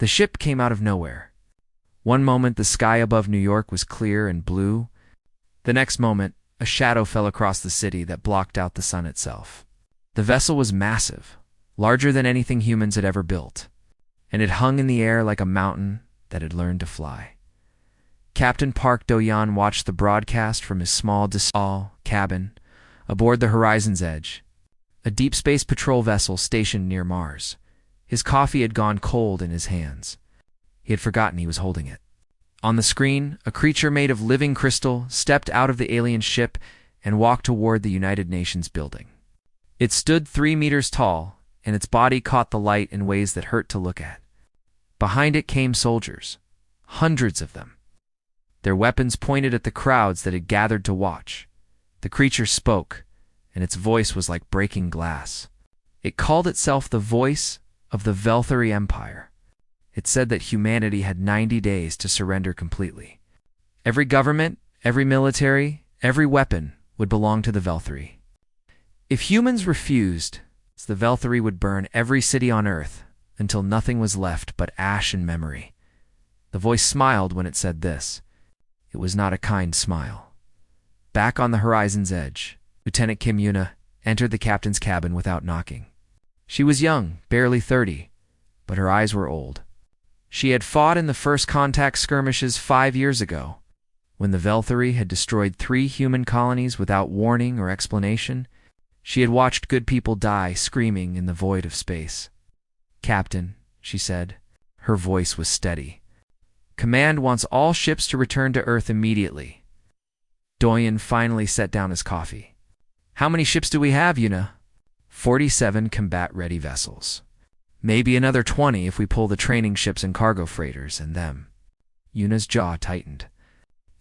The ship came out of nowhere. One moment the sky above New York was clear and blue. The next moment, a shadow fell across the city that blocked out the sun itself. The vessel was massive, larger than anything humans had ever built, and it hung in the air like a mountain that had learned to fly. Captain Park Do-yeon watched the broadcast from his small cabin aboard the Horizon's Edge, a deep space patrol vessel stationed near Mars. His coffee had gone cold in his hands. He had forgotten he was holding it. On the screen, a creature made of living crystal stepped out of the alien ship and walked toward the United Nations building. It stood 3 meters tall, and its body caught the light in ways that hurt to look at. Behind it came soldiers, hundreds of them. Their weapons pointed at the crowds that had gathered to watch. The creature spoke, and its voice was like breaking glass. It called itself the voice of the Velthari Empire. It said that humanity had 90 days to surrender completely. Every government, every military, every weapon would belong to the Velthari. If humans refused, the Velthari would burn every city on Earth until nothing was left but ash and memory. The voice smiled when it said this. It was not a kind smile. Back on the Horizon's Edge, Lieutenant Kim Yuna entered the captain's cabin without knocking. She was young, barely 30, but her eyes were old. She had fought in the first contact skirmishes 5 years ago, when the Velthari had destroyed 3 human colonies without warning or explanation. She had watched good people die screaming in the void of space. "Captain," she said. Her voice was steady. "Command wants all ships to return to Earth immediately." Do-yeon finally set down his coffee. "How many ships do we have, Yuna?" 47 combat-ready vessels. Maybe another 20 if we pull the training ships and cargo freighters and them. Yuna's jaw tightened.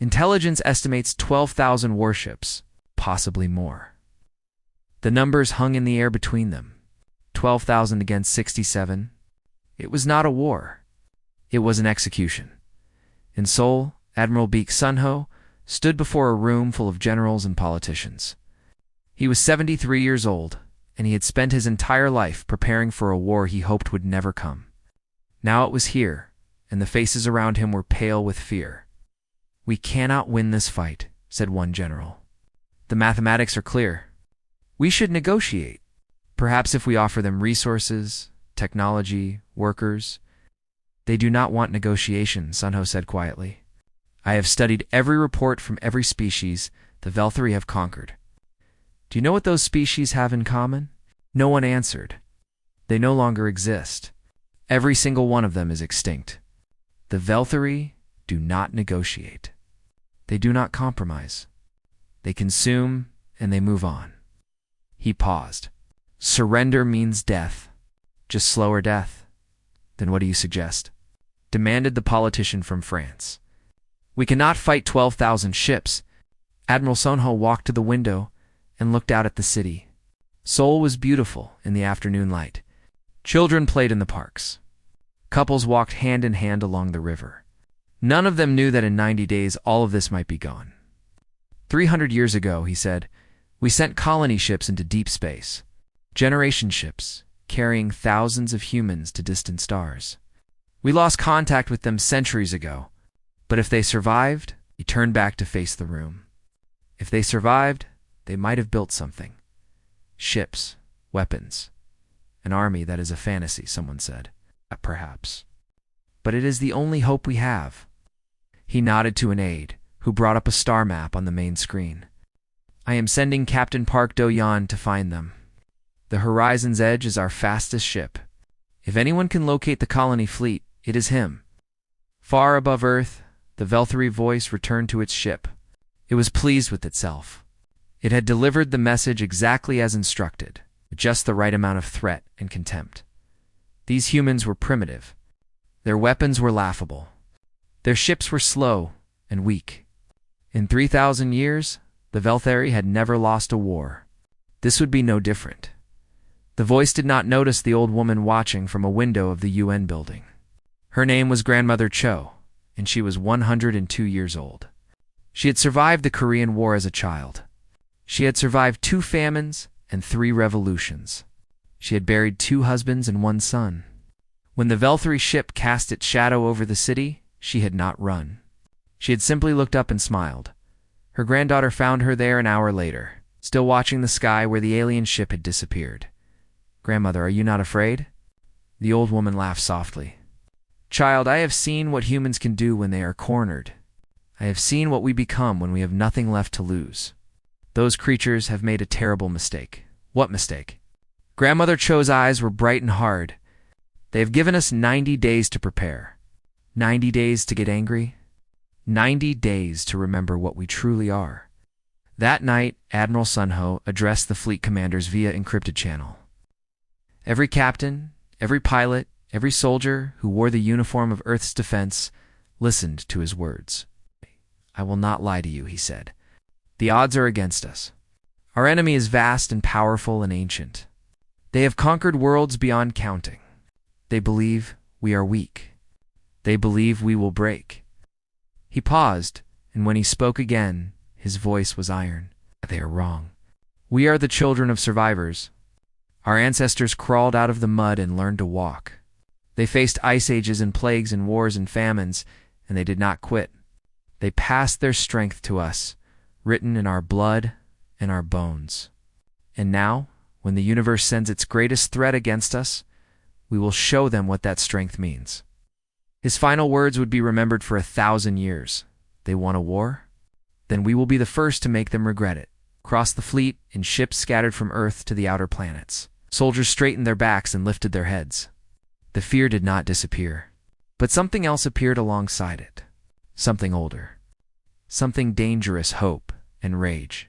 Intelligence estimates 12,000 warships, possibly more. The numbers hung in the air between them. 12,000 against 67. It was not a war. It was an execution. In Seoul, Admiral Baek Sun-ho stood before a room full of generals and politicians. He was 73 years old, and he had spent his entire life preparing for a war he hoped would never come. Now it was here, and the faces around him were pale with fear. "We cannot win this fight," said one general. "The mathematics are clear. We should negotiate. Perhaps if we offer them resources, technology, workers." "They do not want negotiation," Sun-ho said quietly. "I have studied every report from every species the Velthari have conquered. Do you know what those species have in common?" No one answered. They no longer exist. Every single one of them is extinct. The Velthari do not negotiate. They do not compromise. They consume and they move on. He paused. "Surrender means death. Just slower death." "Then what do you suggest?" demanded the politician from France. "We cannot fight 12,000 ships." Admiral Sun-ho walked to the window and looked out at the city. Seoul was beautiful in the afternoon light. Children played in the parks. Couples walked hand in hand along the river. None of them knew that in 90 days all of this might be gone. 300 years ago, he said, we sent colony ships into deep space. Generation ships, carrying thousands of humans to distant stars. We lost contact with them centuries ago, but if they survived, he turned back to face the room. If they survived, they might have built something. Ships, weapons, an army that is a fantasy, someone said. Perhaps. But it is the only hope we have. He nodded to an aide, who brought up a star map on the main screen. "I am sending Captain Park Do-yeon to find them. The Horizon's Edge is our fastest ship. If anyone can locate the colony fleet, it is him." Far above Earth, the Velthari voice returned to its ship. It was pleased with itself. It had delivered the message exactly as instructed, with just the right amount of threat and contempt. These humans were primitive. Their weapons were laughable. Their ships were slow and weak. In 3,000 years, the Velthari had never lost a war. This would be no different. The voice did not notice the old woman watching from a window of the UN building. Her name was Grandmother Cho, and she was 102 years old. She had survived the Korean War as a child. She had survived 2 famines and 3 revolutions. She had buried 2 husbands and 1 son. When the Velthary ship cast its shadow over the city, she had not run. She had simply looked up and smiled. Her granddaughter found her there an hour later, still watching the sky where the alien ship had disappeared. "Grandmother, are you not afraid?" The old woman laughed softly. "Child, I have seen what humans can do when they are cornered. I have seen what we become when we have nothing left to lose. Those creatures have made a terrible mistake." "What mistake?" Grandmother Cho's eyes were bright and hard. "They have given us 90 days to prepare. 90 days to get angry. 90 days to remember what we truly are." That night, Admiral Sunho addressed the fleet commanders via encrypted channel. Every captain, every pilot, every soldier who wore the uniform of Earth's defense listened to his words. "I will not lie to you," he said. "The odds are against us. Our enemy is vast and powerful and ancient. They have conquered worlds beyond counting. They believe we are weak. They believe we will break." He paused, and when he spoke again, his voice was iron. "They are wrong. We are the children of survivors. Our ancestors crawled out of the mud and learned to walk. They faced ice ages and plagues and wars and famines, and they did not quit. They passed their strength to us, written in our blood and our bones. And now, when the universe sends its greatest threat against us, we will show them what that strength means." His final words would be remembered for 1,000 years. They won a war? Then we will be the first to make them regret it. Across the fleet, in ships scattered from Earth to the outer planets, soldiers straightened their backs and lifted their heads. The fear did not disappear, but something else appeared alongside it. Something older. Something dangerous, hope and rage.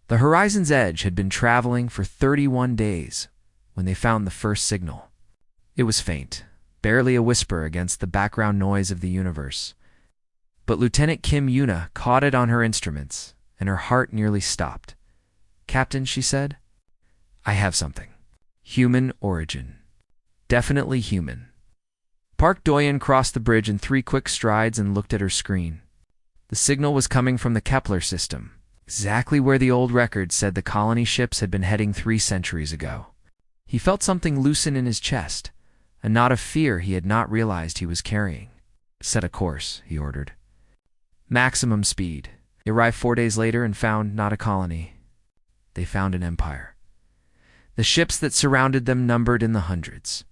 The horizon's edge had been traveling for 31 days when they found the first signal. It was faint, barely a whisper against the background noise of the universe. But Lieutenant Kim Yuna caught it on her instruments, and her heart nearly stopped. "Captain," she said, "I have something. Human origin. Definitely human." Park Doyen crossed the bridge in 3 quick strides and looked at her screen. The signal was coming from the Kepler system, exactly where the old record said the colony ships had been heading 3 centuries ago. He felt something loosen in his chest, a knot of fear he had not realized he was carrying. "Set a course," he ordered. Maximum speed. They arrived 4 days later and found not a colony. They found an empire. The ships that surrounded them numbered in the hundreds.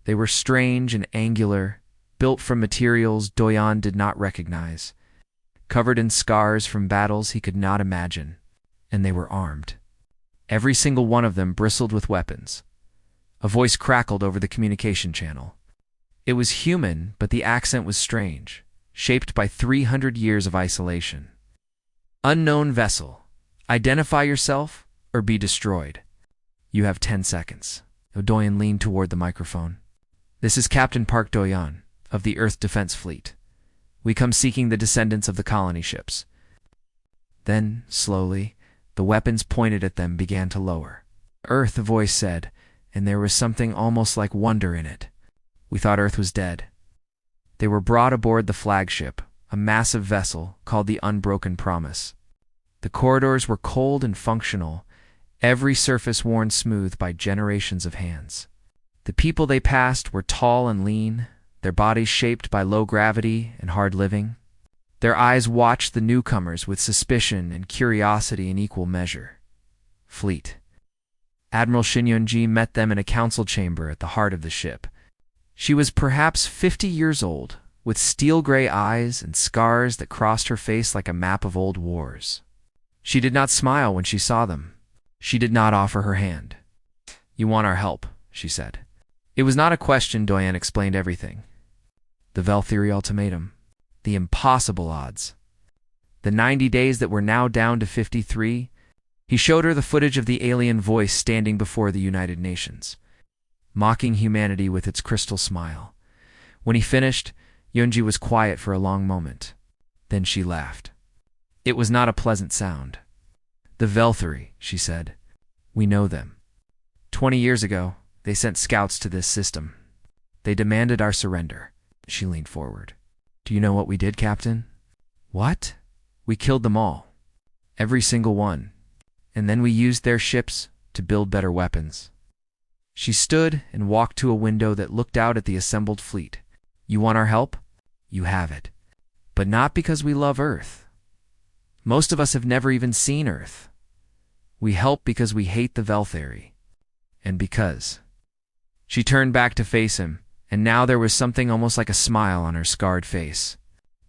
They were strange and angular, built from materials Doyen did not recognize, covered in scars from battles he could not imagine, and they were armed. Every single one of them bristled with weapons. A voice crackled over the communication channel. It was human, but the accent was strange, shaped by 300 years of isolation. "Unknown vessel. Identify yourself or be destroyed. You have 10 seconds. Doyen leaned toward the microphone. "This is Captain Park Doyen of the Earth Defense Fleet. We come seeking the descendants of the colony ships." Then, slowly, the weapons pointed at them began to lower. "Earth," the voice said, and there was something almost like wonder in it. "We thought Earth was dead." They were brought aboard the flagship, a massive vessel called the Unbroken Promise. The corridors were cold and functional, every surface worn smooth by generations of hands. The people they passed were tall and lean, their bodies shaped by low gravity and hard living. Their eyes watched the newcomers with suspicion and curiosity in equal measure. Fleet. Admiral Shinyunji met them in a council chamber at the heart of the ship. She was perhaps 50 years old, with steel-gray eyes and scars that crossed her face like a map of old wars. She did not smile when she saw them. She did not offer her hand. "You want our help," she said. It was not a question. Doyen explained everything. The Velthary ultimatum. The impossible odds. The 90 days that were now down to 53. He showed her the footage of the alien voice standing before the United Nations, mocking humanity with its crystal smile. When he finished, Yunji was quiet for a long moment. Then she laughed. It was not a pleasant sound. "The Velthary," she said. "We know them. 20 years ago, they sent scouts to this system. They demanded our surrender." She leaned forward. "Do you know what we did, Captain?" "What?" "We killed them all. Every single one. And then we used their ships to build better weapons." She stood and walked to a window that looked out at the assembled fleet. You want our help? You have it. But not because we love Earth. Most of us have never even seen Earth. We help because we hate the Velthari. And because... She turned back to face him, and now there was something almost like a smile on her scarred face.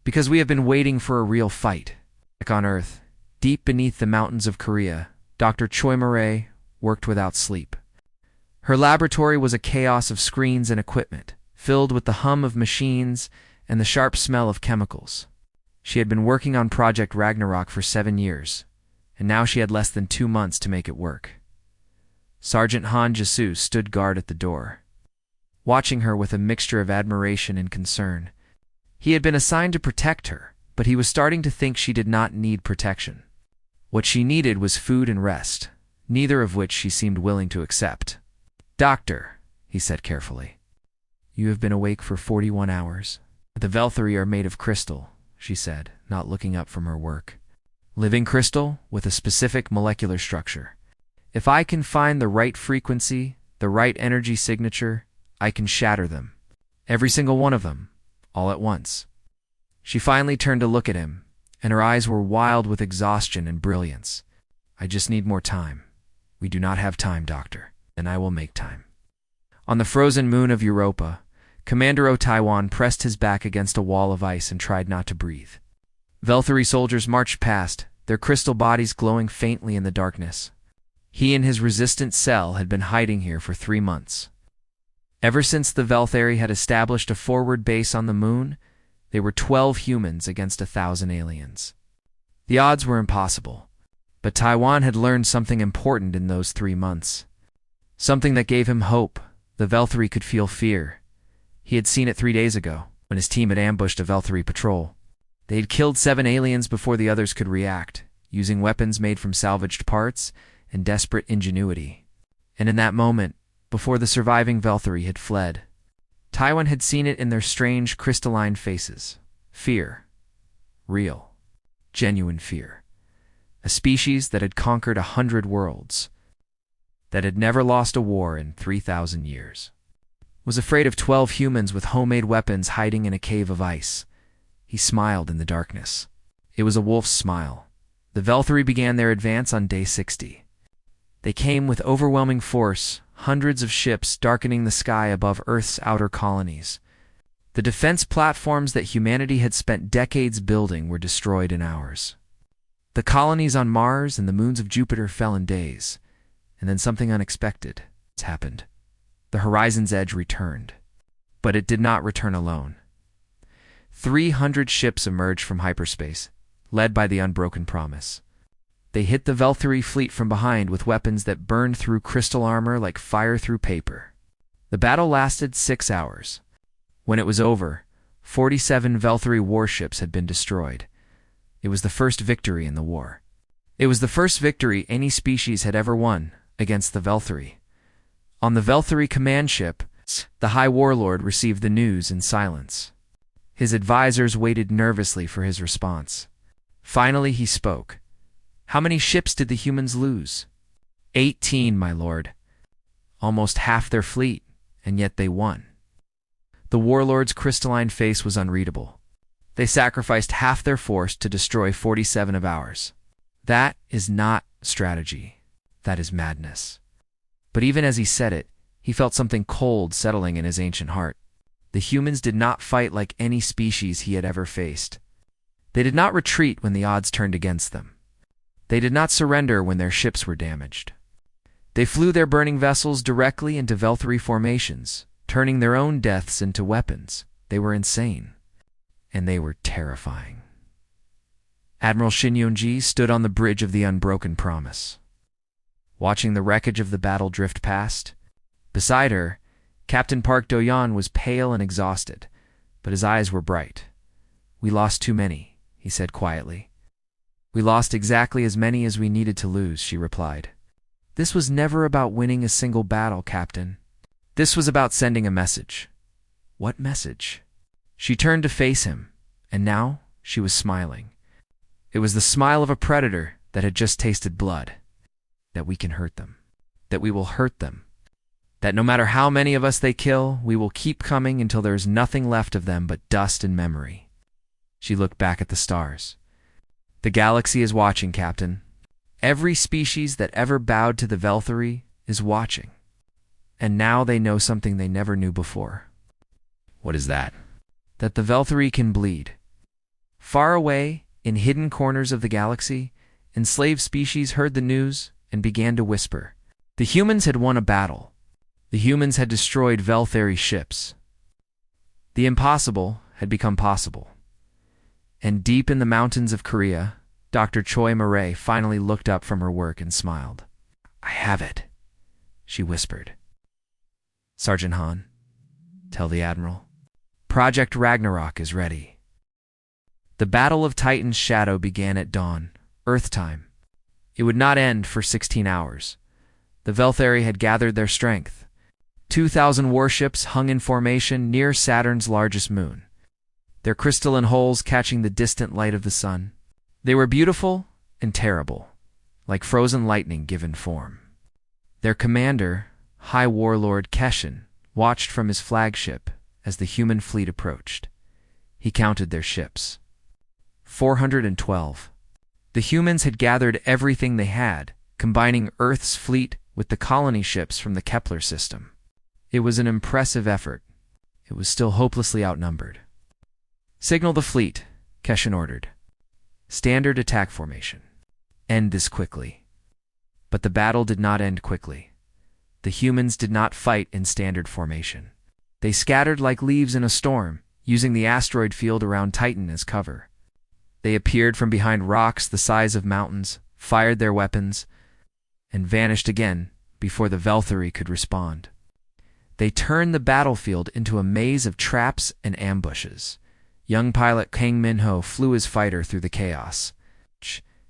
Because we have been waiting for a real fight. Back on Earth, deep beneath the mountains of Korea, Dr. Choi Murray worked without sleep. Her laboratory was a chaos of screens and equipment, filled with the hum of machines and the sharp smell of chemicals. She had been working on Project Ragnarok for 7 years, and now she had less than 2 months to make it work. Sergeant Han Jesus stood guard at the door, watching her with a mixture of admiration and concern. He had been assigned to protect her, but he was starting to think she did not need protection. What she needed was food and rest, neither of which she seemed willing to accept. Doctor, he said carefully, you have been awake for 41 hours. The Velthari are made of crystal, she said, not looking up from her work. Living crystal with a specific molecular structure. If I can find the right frequency, the right energy signature, I can shatter them. Every single one of them, all at once. She finally turned to look at him, and her eyes were wild with exhaustion and brilliance. I just need more time. We do not have time, Doctor, and I will make time. On the frozen moon of Europa, Commander O Taiwan pressed his back against a wall of ice and tried not to breathe. Velthari soldiers marched past, their crystal bodies glowing faintly in the darkness. He and his resistant cell had been hiding here for 3 months. Ever since the Velthari had established a forward base on the moon, they were 12 humans against 1,000 aliens. The odds were impossible, but Taiwan had learned something important in those 3 months. Something that gave him hope. The Velthari could feel fear. He had seen it 3 days ago, when his team had ambushed a Velthari patrol. They had killed 7 aliens before the others could react, using weapons made from salvaged parts and desperate ingenuity. And in that moment, before the surviving Velthari had fled, Taiwan had seen it in their strange crystalline faces. Fear. Real. Genuine fear. A species that had conquered 100 worlds, that had never lost a war in 3,000 years, was afraid of 12 humans with homemade weapons hiding in a cave of ice. He smiled in the darkness. It was a wolf's smile. The Velthari began their advance on day 60. They came with overwhelming force, hundreds of ships darkening the sky above Earth's outer colonies. The defense platforms that humanity had spent decades building were destroyed in hours. The colonies on Mars and the moons of Jupiter fell in days, and then something unexpected happened. The horizon's edge returned, but it did not return alone. 300 ships emerged from hyperspace, led by the Unbroken Promise. They hit the Velthari fleet from behind with weapons that burned through crystal armor like fire through paper. The battle lasted 6 hours. When it was over, 47 Velthari warships had been destroyed. It was the first victory in the war. It was the first victory any species had ever won against the Velthari. On the Velthari command ship, the High Warlord received the news in silence. His advisors waited nervously for his response. Finally he spoke. How many ships did the humans lose? 18, my lord. Almost half their fleet, and yet they won. The warlord's crystalline face was unreadable. They sacrificed half their force to destroy 47 of ours. That is not strategy. That is madness. But even as he said it, he felt something cold settling in his ancient heart. The humans did not fight like any species he had ever faced. They did not retreat when the odds turned against them. They did not surrender when their ships were damaged. They flew their burning vessels directly into Velthari formations, turning their own deaths into weapons. They were insane. And they were terrifying. Admiral Shin Yong-ji stood on the bridge of the Unbroken Promise, watching the wreckage of the battle drift past. Beside her, Captain Park Do-yeon was pale and exhausted, but his eyes were bright. We lost too many, he said quietly. We lost exactly as many as we needed to lose, she replied. This was never about winning a single battle, Captain. This was about sending a message. What message? She turned to face him, and now she was smiling. It was the smile of a predator that had just tasted blood. That we can hurt them. That we will hurt them. That no matter how many of us they kill, we will keep coming until there is nothing left of them but dust and memory. She looked back at the stars. The galaxy is watching, Captain. Every species that ever bowed to the Velthari is watching. And now they know something they never knew before. What is that? That the Velthari can bleed. Far away, in hidden corners of the galaxy, enslaved species heard the news and began to whisper. The humans had won a battle. The humans had destroyed Velthari ships. The impossible had become possible. And deep in the mountains of Korea, Dr. Choi Murray finally looked up from her work and smiled. I have it, she whispered. Sergeant Han, tell the Admiral. Project Ragnarok is ready. The Battle of Titan's shadow began at dawn, Earth time. It would not end for 16 hours. The Velthari had gathered their strength. 2,000 warships hung in formation near Saturn's largest moon, their crystalline hulls catching the distant light of the sun. They were beautiful and terrible, like frozen lightning given form. Their commander, High Warlord Keshin, watched from his flagship as the human fleet approached. He counted their ships. 412. The humans had gathered everything they had, combining Earth's fleet with the colony ships from the Kepler system. It was an impressive effort. It was still hopelessly outnumbered. Signal the fleet, Keshin ordered. Standard attack formation. End this quickly. But the battle did not end quickly. The humans did not fight in standard formation. They scattered like leaves in a storm, using the asteroid field around Titan as cover. They appeared from behind rocks the size of mountains, fired their weapons, and vanished again before the Velthari could respond. They turned the battlefield into a maze of traps and ambushes. Young pilot Kang Min-ho flew his fighter through the chaos,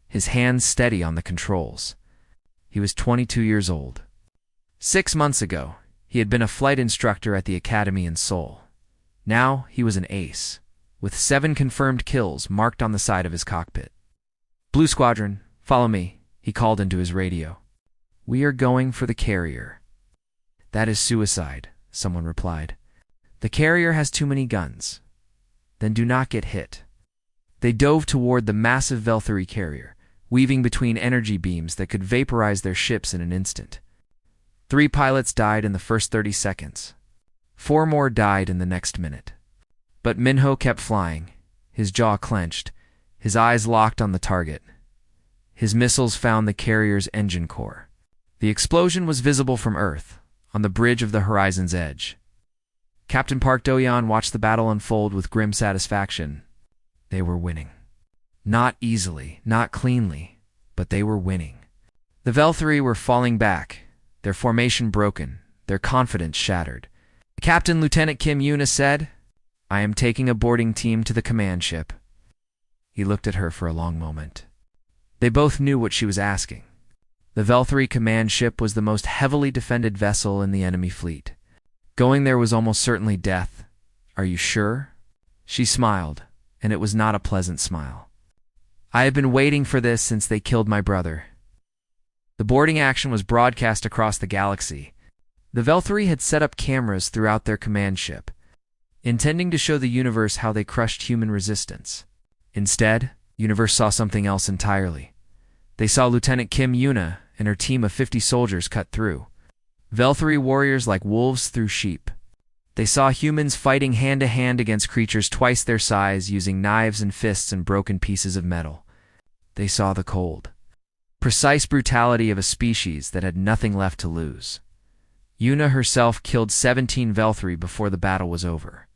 his hands steady on the controls. He was 22 years old. 6 months ago, he had been a flight instructor at the academy in Seoul. Now he was an ace, with 7 confirmed kills marked on the side of his cockpit. Blue Squadron, follow me, he called into his radio. We are going for the carrier. That is suicide, someone replied. The carrier has too many guns. Then do not get hit. They dove toward the massive Velthari carrier, weaving between energy beams that could vaporize their ships in an instant. 3 pilots died in the first 30 seconds. 4 more died in the next minute. But Minho kept flying, his jaw clenched, his eyes locked on the target. His missiles found the carrier's engine core. The explosion was visible from Earth, on the bridge of the horizon's edge. Captain Park Do-yeon watched the battle unfold with grim satisfaction. They were winning. Not easily, not cleanly, but they were winning. The Velthari were falling back, their formation broken, their confidence shattered. Captain Lieutenant Kim Yuna said, I am taking a boarding team to the command ship. He looked at her for a long moment. They both knew what she was asking. The Velthari command ship was the most heavily defended vessel in the enemy fleet. Going there was almost certainly death. Are you sure? She smiled, and it was not a pleasant smile. I have been waiting for this since they killed my brother. The boarding action was broadcast across the galaxy. The Velthari had set up cameras throughout their command ship, intending to show the universe how they crushed human resistance. Instead, the universe saw something else entirely. They saw Lieutenant Kim Yuna and her team of 50 soldiers cut through. Velthari warriors like wolves through sheep. They saw humans fighting hand-to-hand against creatures twice their size using knives and fists and broken pieces of metal. They saw the cold, precise brutality of a species that had nothing left to lose. Yuna herself killed 17 Velthari before the battle was over.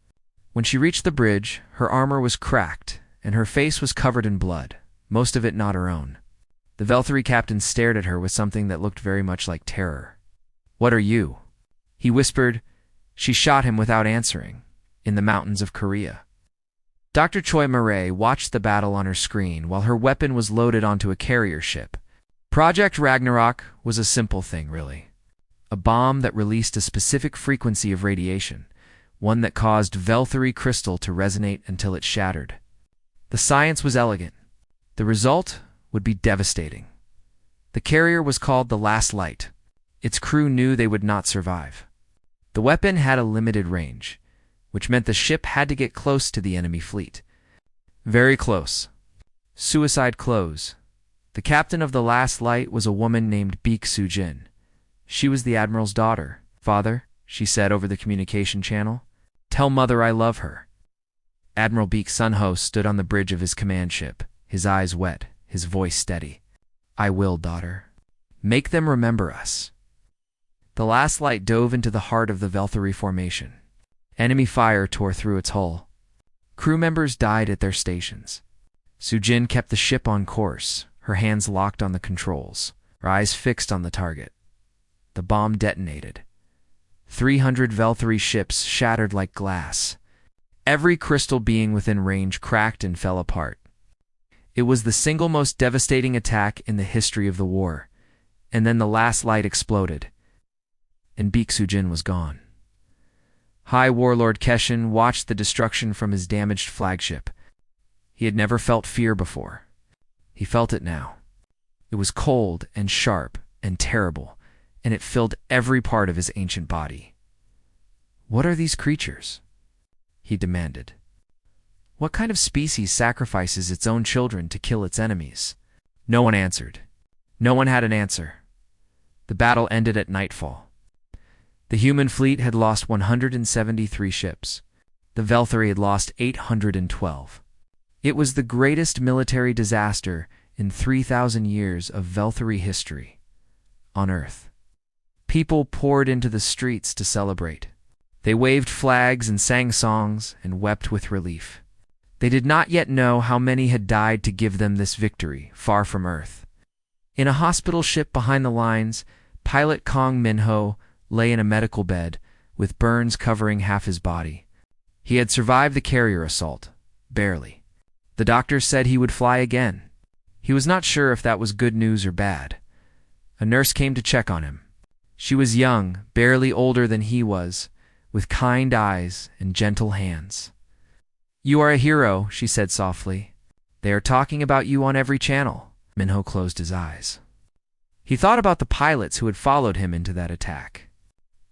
When she reached the bridge, her armor was cracked, and her face was covered in blood, most of it not her own. The Velthari captain stared at her with something that looked very much like terror. What are you? He whispered. She shot him without answering, in the mountains of Korea. Dr. Choi Murray watched the battle on her screen while her weapon was loaded onto a carrier ship. Project Ragnarok was a simple thing, really. A bomb that released a specific frequency of radiation, one that caused Velthari crystal to resonate until it shattered. The science was elegant. The result would be devastating. The carrier was called the Last Light. Its crew knew they would not survive. The weapon had a limited range, which meant the ship had to get close to the enemy fleet. Very close. Suicide close. The captain of the last light was a woman named Baek Soo-jin. She was the admiral's daughter. "Father," she said over the communication channel, "tell mother I love her." Admiral Baek Sun-ho stood on the bridge of his command ship, his eyes wet, his voice steady. "I will, daughter. Make them remember us." The last light dove into the heart of the Valkyrie formation. Enemy fire tore through its hull. Crew members died at their stations. Soo-jin kept the ship on course, her hands locked on the controls, her eyes fixed on the target. The bomb detonated. 300 Valkyrie ships shattered like glass. Every crystal being within range cracked and fell apart. It was the single most devastating attack in the history of the war. And then the last light exploded, and Baek Soo-jin was gone. High Warlord Keshin watched the destruction from his damaged flagship. He had never felt fear before. He felt it now. It was cold and sharp and terrible, and it filled every part of his ancient body. "What are these creatures?" he demanded. "What kind of species sacrifices its own children to kill its enemies?" No one answered. No one had an answer. The battle ended at nightfall. The human fleet had lost 173 ships. The Valkyrie had lost 812. It was the greatest military disaster in 3,000 years of Valkyrie history on Earth. People poured into the streets to celebrate. They waved flags and sang songs and wept with relief. They did not yet know how many had died to give them this victory, far from Earth. In a hospital ship behind the lines, pilot Kong Min-ho lay in a medical bed, with burns covering half his body. He had survived the carrier assault, barely. The doctors said he would fly again. He was not sure if that was good news or bad. A nurse came to check on him. She was young, barely older than he was, with kind eyes and gentle hands. "You are a hero," she said softly. "They are talking about you on every channel." Min-ho closed his eyes. He thought about the pilots who had followed him into that attack.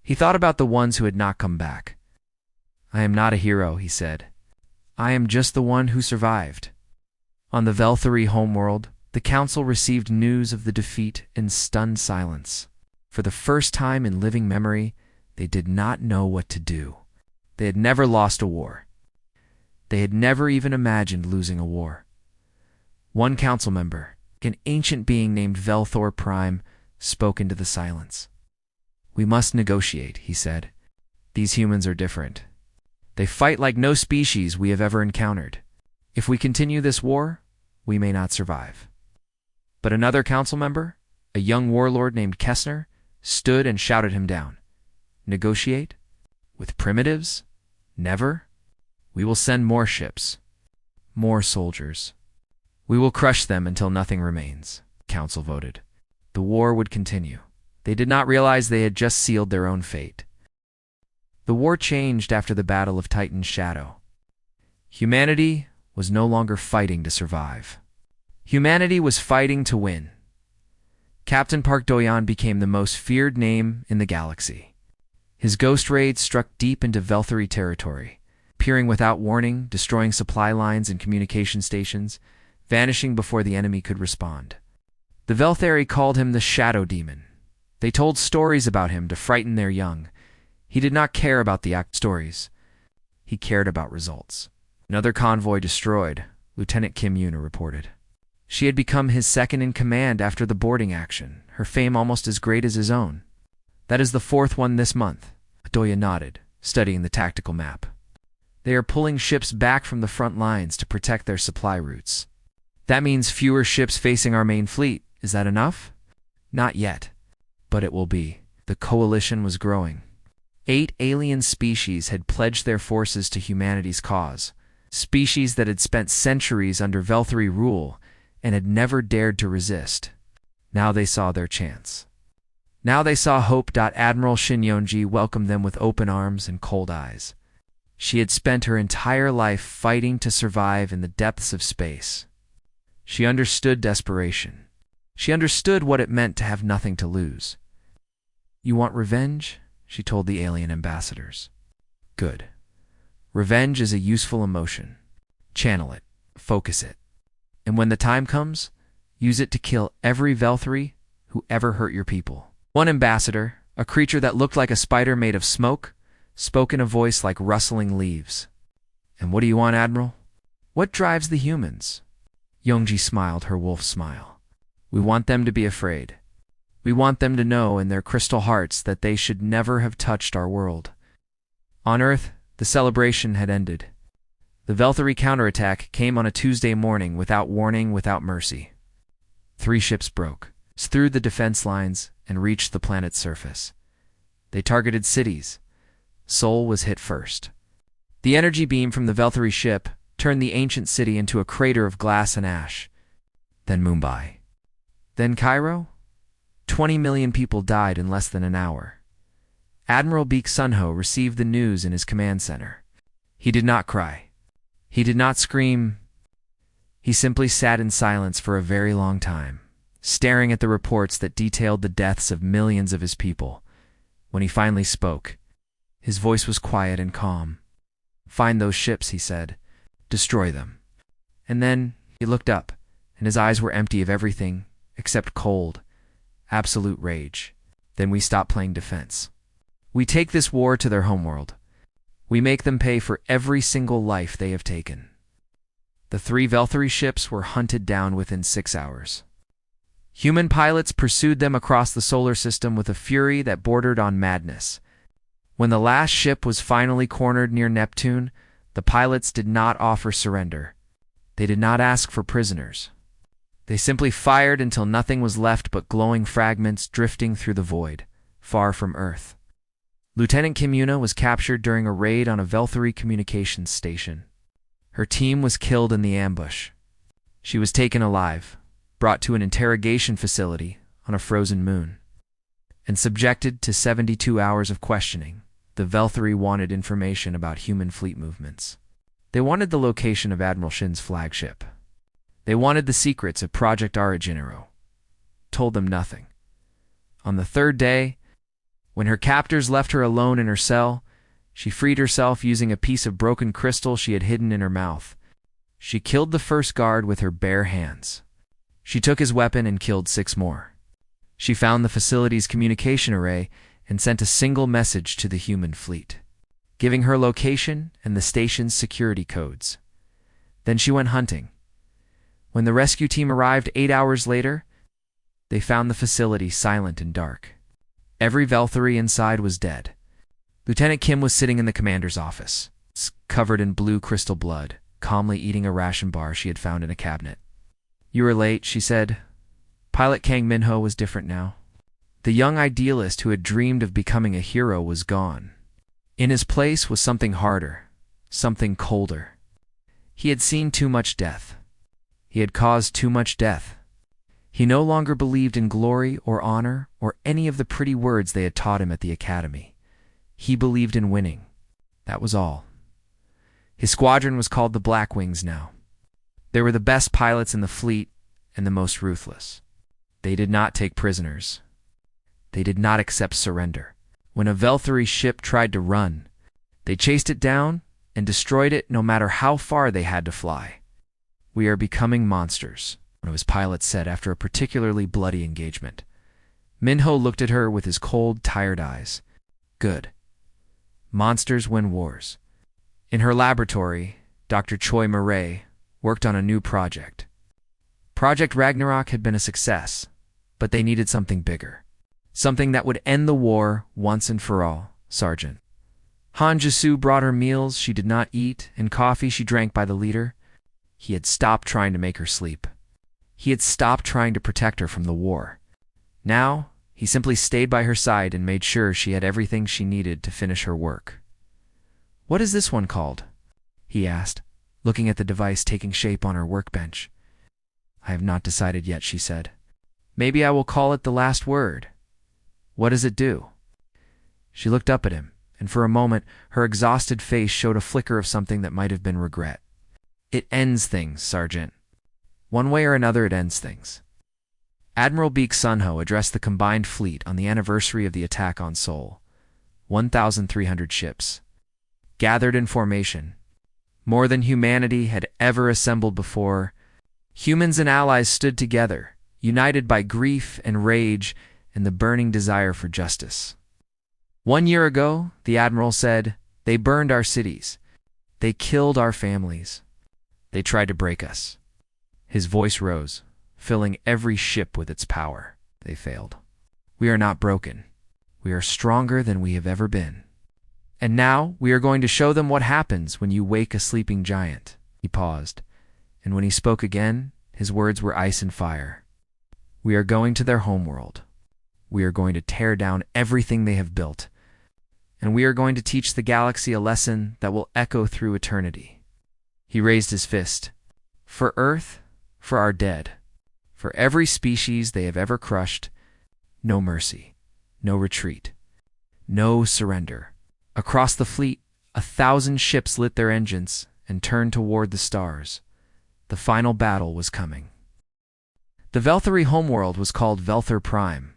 He thought about the ones who had not come back. "I am not a hero," he said. "I am just the one who survived." On the Valkyrie homeworld, the council received news of the defeat in stunned silence. For the first time in living memory, they did not know what to do. They had never lost a war. They had never even imagined losing a war. One council member, an ancient being named Velthor Prime, spoke into the silence. "We must negotiate," he said. "These humans are different. They fight like no species we have ever encountered. If we continue this war, we may not survive." But another council member, a young warlord named Kessner, stood and shouted him down. "Negotiate? With primitives? Never. We will send more ships, more soldiers. We will crush them until nothing remains." Council voted. The war would continue. They did not realize they had just sealed their own fate. The war changed after the Battle of Titan's Shadow. Humanity was no longer fighting to survive. Humanity was fighting to win. Captain Park Do-yeon became the most feared name in the galaxy. His ghost raids struck deep into Valkyrie territory, appearing without warning, destroying supply lines and communication stations, vanishing before the enemy could respond. The Valkyrie called him the Shadow Demon. They told stories about him to frighten their young. He did not care about the stories. He cared about results. Another convoy destroyed, Lieutenant Kim Yoona reported. She had become his second in command after the boarding action, her fame almost as great as his own. "That is the fourth one this month." Do-yeon nodded, studying the tactical map. "They are pulling ships back from the front lines to protect their supply routes. That means fewer ships facing our main fleet. Is that enough?" "Not yet. But it will be." The coalition was growing. 8 alien species had pledged their forces to humanity's cause, species that had spent centuries under Valkyrie rule and had never dared to resist. Now they saw their chance. Now they saw hope. Admiral Shin Yeonji welcomed them with open arms and cold eyes. She had spent her entire life fighting to survive in the depths of space. She understood desperation. She understood what it meant to have nothing to lose. "You want revenge?" she told the alien ambassadors. Good. Revenge is a useful emotion. Channel it, focus it. And when the time comes, use it to kill every Velthari who ever hurt your people. One ambassador, a creature that looked like a spider made of smoke, spoke in a voice like rustling leaves. And what do you want, Admiral? What drives the humans? Yongji smiled her wolf smile. We want them to be afraid. We want them to know in their crystal hearts that they should never have touched our world. On Earth, the celebration had ended. The Velthari counterattack came on a Tuesday morning without warning, without mercy. 3 ships broke through the defense lines and reached the planet's surface. They targeted cities. Seoul was hit first. The energy beam from the Velthari ship turned the ancient city into a crater of glass and ash. Then Mumbai. Then Cairo? 20 million people died in less than an hour. Admiral Baek Sunho received the news in his command center. He did not cry. He did not scream. He simply sat in silence for a very long time, staring at the reports that detailed the deaths of millions of his people. When he finally spoke, his voice was quiet and calm. Find those ships, he said. Destroy them. And then he looked up, and his eyes were empty of everything except cold, absolute rage. Then we stop playing defense. We take this war to their homeworld. We make them pay for every single life they have taken. The 3 Velthari ships were hunted down within 6 hours. Human pilots pursued them across the solar system with a fury that bordered on madness. When the last ship was finally cornered near Neptune, the pilots did not offer surrender. They did not ask for prisoners. They simply fired until nothing was left but glowing fragments drifting through the void, far from Earth. Lieutenant Kim Yuna was captured during a raid on a Velthari communications station. Her team was killed in the ambush. She was taken alive, brought to an interrogation facility on a frozen moon, and subjected to 72 hours of questioning. The Velthari wanted information about human fleet movements. They wanted the location of Admiral Shin's flagship. They wanted the secrets of Project Originero. Told them nothing. On the 3rd day, when her captors left her alone in her cell, she freed herself using a piece of broken crystal she had hidden in her mouth. She killed the first guard with her bare hands. She took his weapon and killed 6 more. She found the facility's communication array and sent a single message to the human fleet, giving her location and the station's security codes. Then she went hunting. When the rescue team arrived 8 hours later, they found the facility silent and dark. Every Velthari inside was dead. Lieutenant Kim was sitting in the commander's office, covered in blue crystal blood, calmly eating a ration bar she had found in a cabinet. You were late, she said. Pilot Kang Minho was different now. The young idealist who had dreamed of becoming a hero was gone. In his place was something harder, something colder. He had seen too much death. He had caused too much death. He no longer believed in glory or honor or any of the pretty words they had taught him at the academy. He believed in winning. That was all. His squadron was called the Black Wings now. They were the best pilots in the fleet and the most ruthless. They did not take prisoners. They did not accept surrender. When a Velthari ship tried to run, they chased it down and destroyed it no matter how far they had to fly. We are becoming monsters, one of his pilots said after a particularly bloody engagement. Minho looked at her with his cold, tired eyes. Good. Monsters win wars. In her laboratory, Dr. Choi Murray worked on a new project. Project Ragnarok had been a success, but they needed something bigger. Something that would end the war once and for all, Sergeant. Han Jisu brought her meals she did not eat and coffee she drank by the liter. He had stopped trying to make her sleep. He had stopped trying to protect her from the war. Now, he simply stayed by her side and made sure she had everything she needed to finish her work. What is this one called? He asked, looking at the device taking shape on her workbench. I have not decided yet, she said. Maybe I will call it the last word. What does it do? She looked up at him, and for a moment her exhausted face showed a flicker of something that might have been regret. It ends things, Sergeant. One way or another it ends things. Admiral Baek Sunho addressed the combined fleet on the anniversary of the attack on Seoul. 1,300 ships, gathered in formation. More than humanity had ever assembled before, humans and allies stood together, united by grief and rage and the burning desire for justice. 1 year ago, the admiral said, "They burned our cities. They killed our families. They tried to break us." His voice rose, filling every ship with its power. They failed. We are not broken. We are stronger than we have ever been. And now we are going to show them what happens when you wake a sleeping giant. He paused, and when he spoke again, his words were ice and fire. We are going to their homeworld. We are going to tear down everything they have built, and we are going to teach the galaxy a lesson that will echo through eternity. He raised his fist. For Earth, for our dead, for every species they have ever crushed, no mercy, no retreat, no surrender. Across the fleet, 1,000 ships lit their engines and turned toward the stars. The final battle was coming. The Velthari homeworld was called Velthar Prime.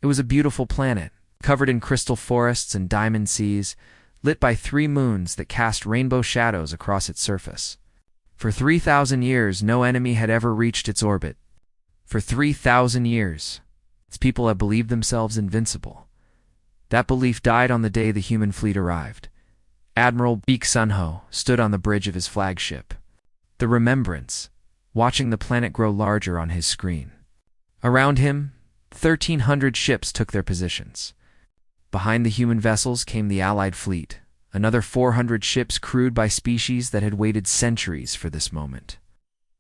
It was a beautiful planet, covered in crystal forests and diamond seas, lit by 3 moons that cast rainbow shadows across its surface. For 3,000 years, no enemy had ever reached its orbit. For 3,000 years, its people had believed themselves invincible. That belief died on the day the human fleet arrived. Admiral Beek Sunho stood on the bridge of his flagship, the Remembrance, watching the planet grow larger on his screen. Around him, 1,300 ships took their positions. Behind the human vessels came the Allied fleet, another 400 ships crewed by species that had waited centuries for this moment.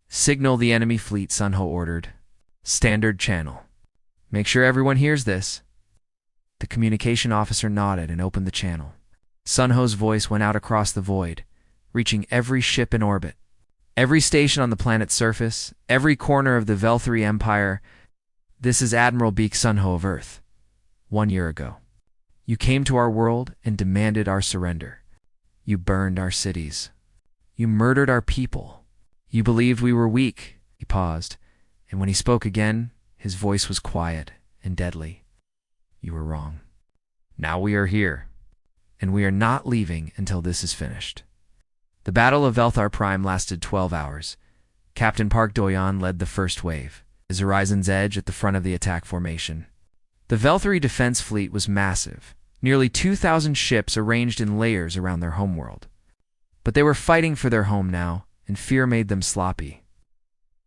"Signal the enemy fleet," Sunho ordered. "Standard channel. Make sure everyone hears this." The communication officer nodded and opened the channel. Sunho's voice went out across the void, reaching every ship in orbit, every station on the planet's surface, every corner of the Velthari Empire. "This is Admiral Beek Sunho of Earth. 1 year ago, you came to our world and demanded our surrender. You burned our cities. You murdered our people. You believed we were weak." He paused, and when he spoke again, his voice was quiet and deadly. "You were wrong. Now we are here, and we are not leaving until this is finished." The Battle of Velthar Prime lasted 12 hours. Captain Park Doyon led the first wave, his horizon's edge at the front of the attack formation. The Velthari defense fleet was massive, nearly 2,000 ships arranged in layers around their homeworld. But they were fighting for their home now, and fear made them sloppy.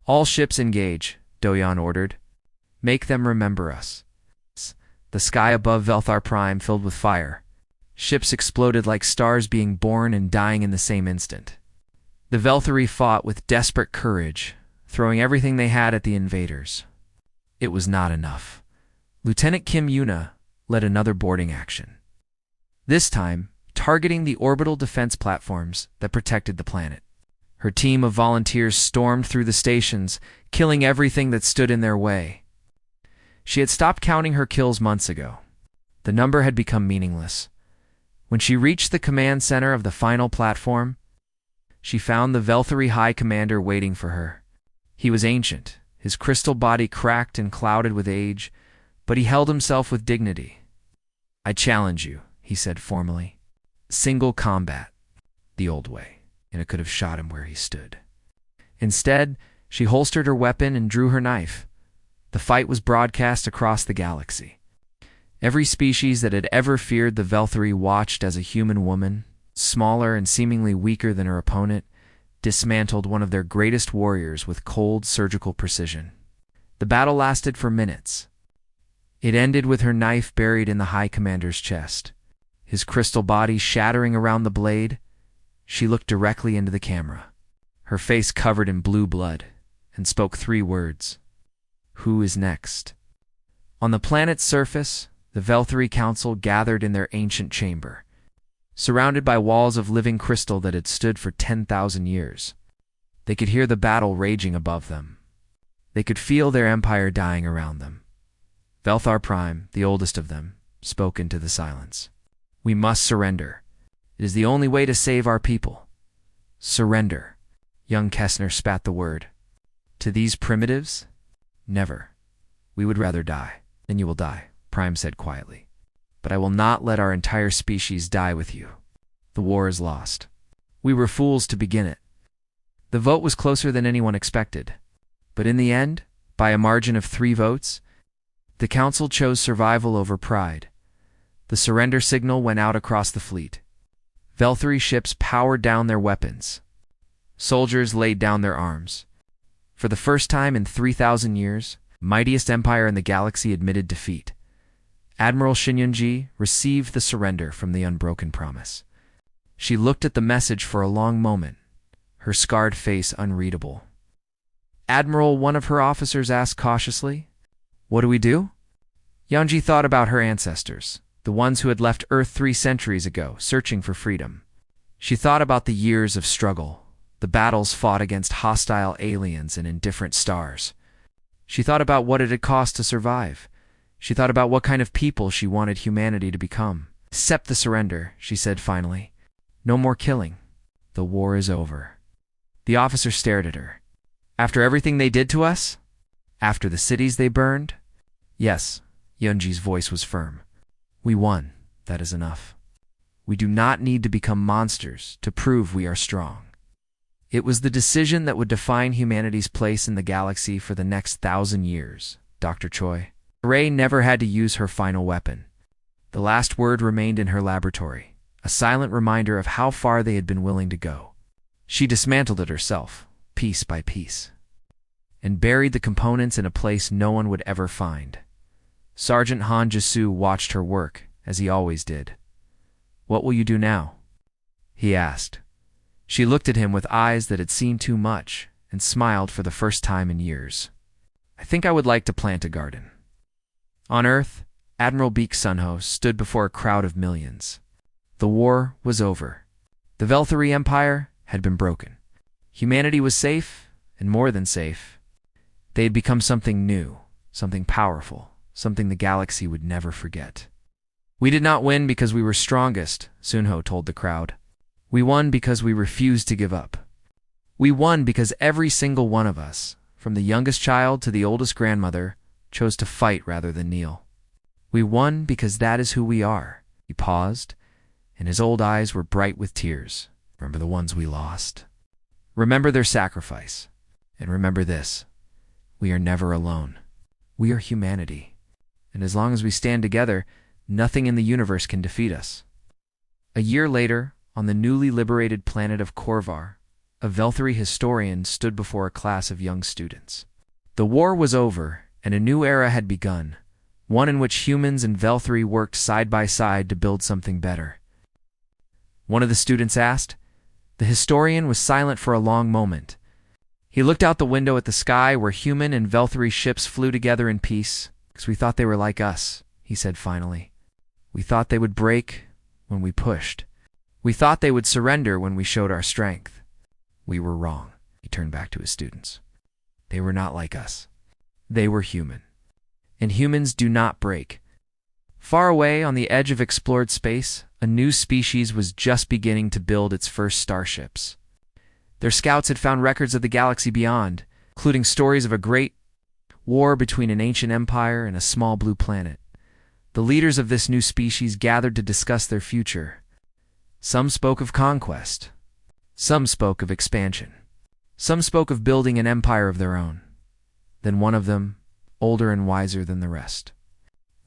"All ships engage," Doyon ordered. "Make them remember us." The sky above Velthar Prime filled with fire. Ships exploded like stars being born and dying in the same instant. The Velthari fought with desperate courage, throwing everything they had at the invaders. It was not enough. Lieutenant Kim Yuna led another boarding action, this time targeting the orbital defense platforms that protected the planet. Her team of volunteers stormed through the stations, killing everything that stood in their way. She had stopped counting her kills months ago. The number had become meaningless. When she reached the command center of the final platform, she found the Velthari High Commander waiting for her. He was ancient, his crystal body cracked and clouded with age, but he held himself with dignity. "I challenge you," he said formally. "Single combat, the old way," and it could have shot him where he stood. Instead, she holstered her weapon and drew her knife. The fight was broadcast across the galaxy. Every species that had ever feared the Velthari watched as a human woman, smaller and seemingly weaker than her opponent, dismantled one of their greatest warriors with cold, surgical precision. The battle lasted for minutes. It ended with her knife buried in the High Commander's chest. His crystal body shattering around the blade, she looked directly into the camera, her face covered in blue blood, and spoke 3 words. "Who is next?" On the planet's surface, the Velthari Council gathered in their ancient chamber, surrounded by walls of living crystal that had stood for 10,000 years. They could hear the battle raging above them. They could feel their empire dying around them. Velthar Prime, the oldest of them, spoke into the silence. "We must surrender. It is the only way to save our people." "Surrender." Young Kessner spat the word. "To these primitives? Never. We would rather die." "Then you will die," Prime said quietly. but I will not let our entire species die with you. The war is lost. We were fools to begin it. The vote was closer than anyone expected. But in the end, by a margin of 3 votes, the council chose survival over pride. The surrender signal went out across the fleet. Velthary ships powered down their weapons. Soldiers laid down their arms. For the first time in 3,000 years, mightiest empire in the galaxy admitted defeat. Admiral Shinyunji received the surrender from the Unbroken Promise. She looked at the message for a long moment, her scarred face unreadable. Admiral, one of her officers asked cautiously, "What do we do?" Yunji thought about her ancestors, the ones who had left Earth 3 centuries ago, searching for freedom. She thought about the years of struggle, the battles fought against hostile aliens and in different stars. She thought about what it had cost to survive. She thought about what kind of people she wanted humanity to become. "Accept the surrender," she said finally. "No more killing. The war is over." The officer stared at her. "After everything they did to us? After the cities they burned?" "Yes," Yunji's voice was firm. "We won. That is enough. We do not need to become monsters to prove we are strong." It was the decision that would define humanity's place in the galaxy for the next 1,000 years, Dr. Choi. Ray never had to use her final weapon. The last word remained in her laboratory, a silent reminder of how far they had been willing to go. She dismantled it herself, piece by piece, and buried the components in a place no one would ever find. Sergeant Han Jisu watched her work, as he always did. "What will you do now?" he asked. She looked at him with eyes that had seen too much and smiled for the first time in years. "I think I would like to plant a garden." On Earth, Admiral Beek Sunho stood before a crowd of millions. The war was over. The Velthary Empire had been broken. Humanity was safe, and more than safe. They had become something new, something powerful, something the galaxy would never forget. "We did not win because we were strongest," Sunho told the crowd. "We won because we refused to give up. We won because every single one of us, from the youngest child to the oldest grandmother, chose to fight rather than kneel. We won because that is who we are." He paused, and his old eyes were bright with tears. "Remember the ones we lost. Remember their sacrifice. And remember this: we are never alone. We are humanity. And as long as we stand together, nothing in the universe can defeat us." A year later, on the newly liberated planet of Korvar, a Velthary historian stood before a class of young students. The war was over, and a new era had begun, one in which humans and Velthary worked side by side to build something better. One of the students asked. The historian was silent for a long moment. He looked out the window at the sky where human and Velthary ships flew together in peace. "Because we thought they were like us," he said finally. "We thought they would break when we pushed. We thought they would surrender when we showed our strength. We were wrong." He turned back to his students. "They were not like us. They were human. And humans do not break." Far away on the edge of explored space, a new species was just beginning to build its first starships. Their scouts had found records of the galaxy beyond, including stories of a great war between an ancient empire and a small blue planet. The leaders of this new species gathered to discuss their future. Some spoke of conquest. Some spoke of expansion. Some spoke of building an empire of their own. Then one of them, older and wiser than the rest,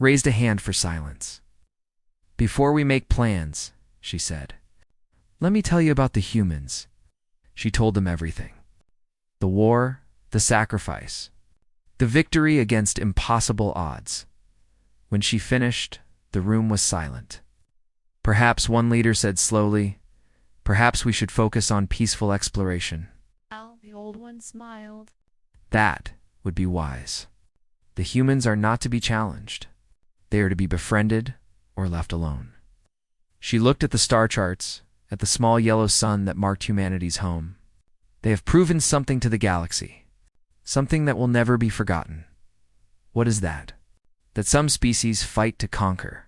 raised a hand for silence. "Before we make plans," she said, "let me tell you about the humans." She told them everything. The war, the sacrifice, the victory against impossible odds. When she finished, the room was silent. Perhaps one leader said slowly, "Perhaps we should focus on peaceful exploration." The old one smiled. "That would be wise. The humans are not to be challenged. They are to be befriended or left alone." She looked at the star charts, at the small yellow sun that marked humanity's home. "They have proven something to the galaxy, something that will never be forgotten." "What is that?" "That some species fight to conquer.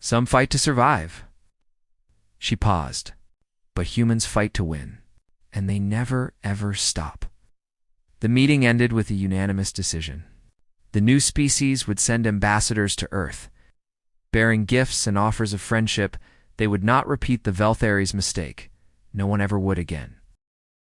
Some fight to survive." She paused. "But humans fight to win, and they never, ever stop." The meeting ended with a unanimous decision. The new species would send ambassadors to Earth, bearing gifts and offers of friendship. They would not repeat the Velthary's mistake. No one ever would again.